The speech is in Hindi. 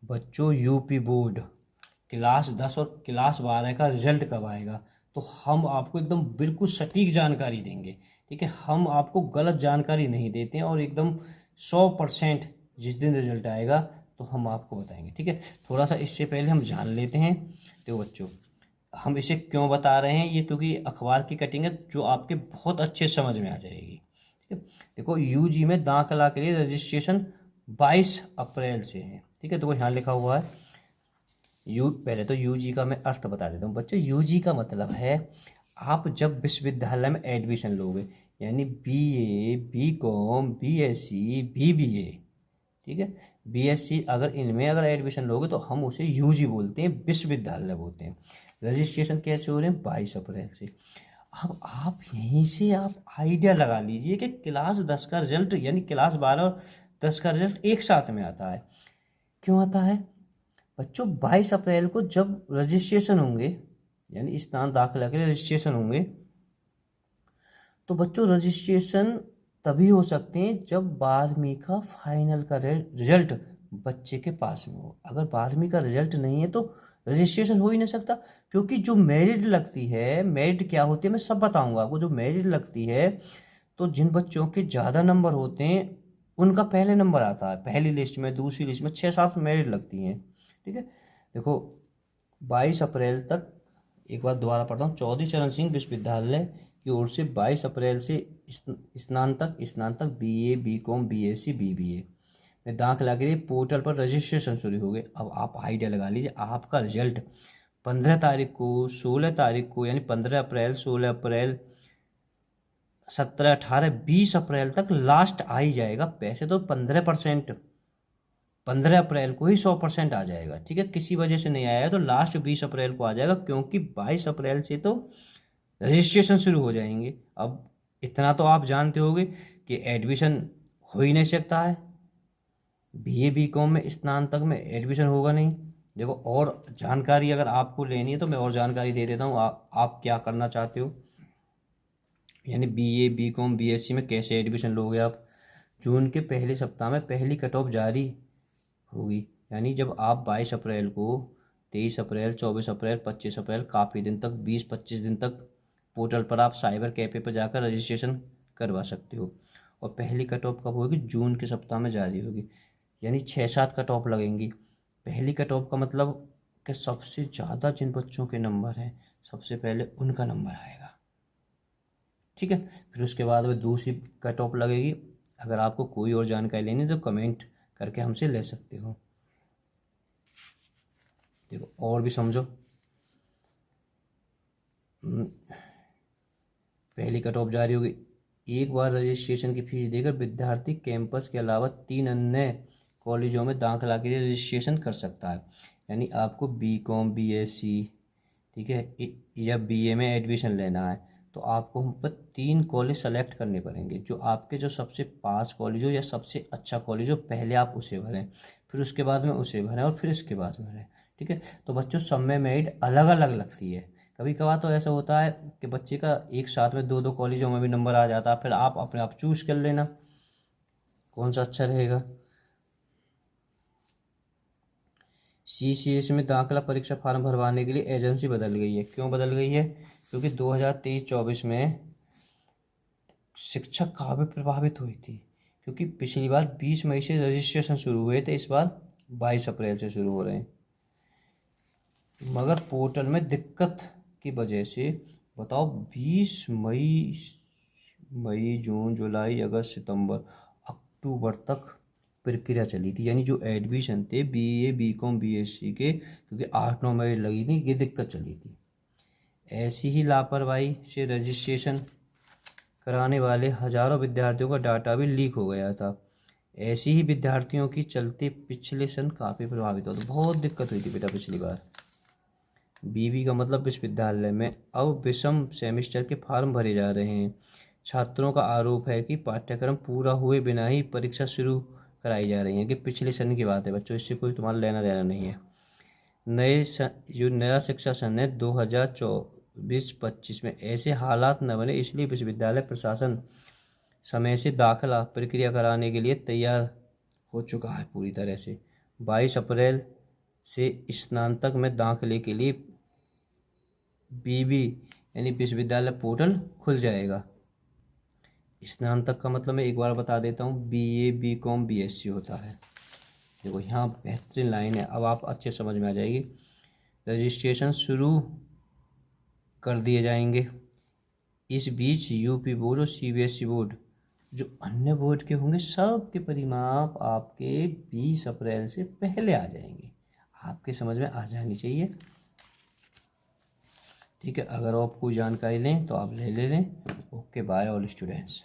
बच्चों यूपी बोर्ड क्लास 10 और क्लास 12 का रिजल्ट कब आएगा, तो हम आपको एकदम बिल्कुल सटीक जानकारी देंगे। ठीक है, हम आपको गलत जानकारी नहीं देते हैं और एकदम 100% जिस दिन रिजल्ट आएगा तो हम आपको बताएंगे। ठीक है, थोड़ा सा इससे पहले हम जान लेते हैं। तो बच्चों, हम इसे क्यों बता रहे हैं, ये क्योंकि अखबार की कटिंग है जो आपके बहुत अच्छे समझ में आ जाएगी। ठीक है, देखो यूजी में दाखिला के लिए रजिस्ट्रेशन 22 अप्रैल से है। ठीक है, तो यहाँ लिखा हुआ है पहले तो यूजी का मैं अर्थ बता देता हूँ बच्चों। यूजी का मतलब है आप जब विश्वविद्यालय में एडमिशन लोगे, यानी बीए, बीकॉम, बीएससी, बीबीए, ठीक है, बीएससी, अगर इनमें अगर एडमिशन लोगे तो हम उसे यूजी बोलते हैं, विश्वविद्यालय बोलते हैं। रजिस्ट्रेशन कैसे हो रहे हैं, 22 अप्रैल से। अब आप यहीं से आप आइडिया लगा लीजिए कि क्लास 10 का रिजल्ट यानी क्लास 12 और 10 का रिजल्ट एक साथ में आता है। क्यों आता है बच्चों, 22 अप्रैल को जब रजिस्ट्रेशन होंगे, यानी स्नातक दाखिला के लिए रजिस्ट्रेशन होंगे, तो बच्चों रजिस्ट्रेशन तभी हो सकते हैं जब 12वीं का फाइनल का रिजल्ट बच्चे के पास में हो। अगर 12वीं का रिजल्ट नहीं है तो रजिस्ट्रेशन हो ही नहीं सकता, क्योंकि जो मेरिट लगती है, मेरिट क्या होती है मैं सब बताऊंगा आपको। जो मेरिट लगती है, तो जिन बच्चों के ज़्यादा नंबर होते हैं उनका पहले नंबर आता है, पहली लिस्ट में, दूसरी लिस्ट में 6-7 मेरिट लगती हैं। ठीक है, देखो 22 अप्रैल तक, एक बार दोबारा पढ़ता हूँ, चौधरी चरण सिंह विश्वविद्यालय की ओर से 22 अप्रैल से स्नातक बीए, बीकॉम, बीएससी, बीबीए में दाखिला के लिए पोर्टल पर रजिस्ट्रेशन शुरू हो गए। अब आप आइडिया लगा लीजिए, आपका रिजल्ट 15 तारीख को, 16 तारीख को, यानी 15 अप्रैल, 16 अप्रैल, 17, 18, 20 अप्रैल तक लास्ट आ ही जाएगा। पैसे तो 15%, 15 अप्रैल को ही 100% आ जाएगा। ठीक है, किसी वजह से नहीं आया तो लास्ट 20 अप्रैल को आ जाएगा, क्योंकि 22 अप्रैल से तो रजिस्ट्रेशन शुरू हो जाएंगे। अब इतना तो आप जानते होंगे कि एडमिशन हो ही नहीं सकता है, बीए बीकॉम में स्नातक में एडमिशन होगा नहीं। देखो, और जानकारी अगर आपको लेनी है तो मैं और जानकारी दे देता हूँ। आप क्या करना चाहते हो, यानी बीए, बीकॉम, बीएससी में कैसे एडमिशन लोगे आप। जून के पहले सप्ताह में पहली कट ऑफ जारी होगी, यानी जब आप 22 अप्रैल को, 23 अप्रैल, 24 अप्रैल, 25 अप्रैल, काफ़ी दिन तक, 20-25 दिन तक पोर्टल पर आप साइबर कैफ़े पर जाकर रजिस्ट्रेशन करवा सकते हो। और पहली कट ऑफ कब होगी, जून के सप्ताह में जारी होगी, यानी 6-7 कट ऑफ लगेंगी। पहली कट ऑफ का मतलब कि सबसे ज़्यादा जिन बच्चों के नंबर हैं सबसे पहले उनका नंबर आएगा। ठीक है, फिर उसके बाद में दूसरी कट ऑफ लगेगी। अगर आपको कोई और जानकारी लेनी है तो कमेंट करके हमसे ले सकते हो। देखो और भी समझो, पहली कट ऑफ जारी होगी। एक बार रजिस्ट्रेशन की फीस देकर विद्यार्थी कैंपस के अलावा 3 अन्य कॉलेजों में दाखिला के लिए रजिस्ट्रेशन कर सकता है। यानी आपको बीकॉम, बीएससी, ठीक है, या बीए में एडमिशन लेना है तो आपको हम पर 3 कॉलेज सेलेक्ट करने पड़ेंगे। जो आपके जो सबसे पास कॉलेज हो या सबसे अच्छा कॉलेज हो, पहले आप उसे भरें, फिर उसके बाद में उसे भरें और फिर इसके बाद भरें। ठीक है, तो बच्चों सब में मेरिट अलग अलग लगती है। कभी कभार तो ऐसा होता है कि बच्चे का एक साथ में 2-2 कॉलेजों में भी नंबर आ जाता है, फिर आप अपने आप चूज कर लेना कौन सा अच्छा रहेगा। सीसीएस में दाखिला परीक्षा फॉर्म भरवाने के लिए एजेंसी बदल गई है। क्यों बदल गई है, क्योंकि 2023-24 में शिक्षक काफ़ी प्रभावित हुई थी, क्योंकि पिछली बार 20 मई से रजिस्ट्रेशन शुरू हुए थे, इस बार 22 अप्रैल से शुरू हो रहे हैं। मगर पोर्टल में दिक्कत की वजह से बताओ 20 मई, जून, जुलाई, अगस्त, सितंबर, अक्टूबर तक प्रक्रिया चली थी। यानी जो एडमिशन थे बीए, बीकॉम, बीएससी के, क्योंकि 8-9 मई लगी थी, ये दिक्कत चली थी। ऐसी ही लापरवाही से रजिस्ट्रेशन कराने वाले हजारों विद्यार्थियों का डाटा भी लीक हो गया था। ऐसी ही विद्यार्थियों की चलते पिछले सन काफ़ी प्रभावित हुआ था, बहुत दिक्कत हुई थी बेटा पिछली बार। बीबी का मतलब विश्वविद्यालय में अब विषम सेमेस्टर के फॉर्म भरे जा रहे हैं। छात्रों का आरोप है कि पाठ्यक्रम पूरा हुए बिना ही परीक्षा शुरू कराई जा रही है। कि पिछले सन की बात है बच्चों, इससे कोई तुम्हारा लेना देना नहीं है। जो नया शिक्षा सन है 2024-25 में ऐसे हालात न बने, इसलिए विश्वविद्यालय प्रशासन समय से दाखिला प्रक्रिया कराने के लिए तैयार हो चुका है पूरी तरह से। 22 अप्रैल से स्नातक में दाखिले के लिए बीबी यानी विश्वविद्यालय पोर्टल खुल जाएगा। स्नातक का मतलब मैं एक बार बता देता हूँ, BA BCom BSc होता है। देखो यहाँ बेहतरीन लाइन है, अब आप अच्छे समझ में आ जाएगी। रजिस्ट्रेशन शुरू कर दिए जाएंगे। इस बीच यूपी बोर्ड और CBSE बोर्ड जो अन्य बोर्ड के होंगे सब के परिणाम आपके 20 अप्रैल से पहले आ जाएंगे। आपके समझ में आ जानी चाहिए। ठीक है, अगर आप कोई जानकारी लें तो आप ले लें। Okay, bye all students.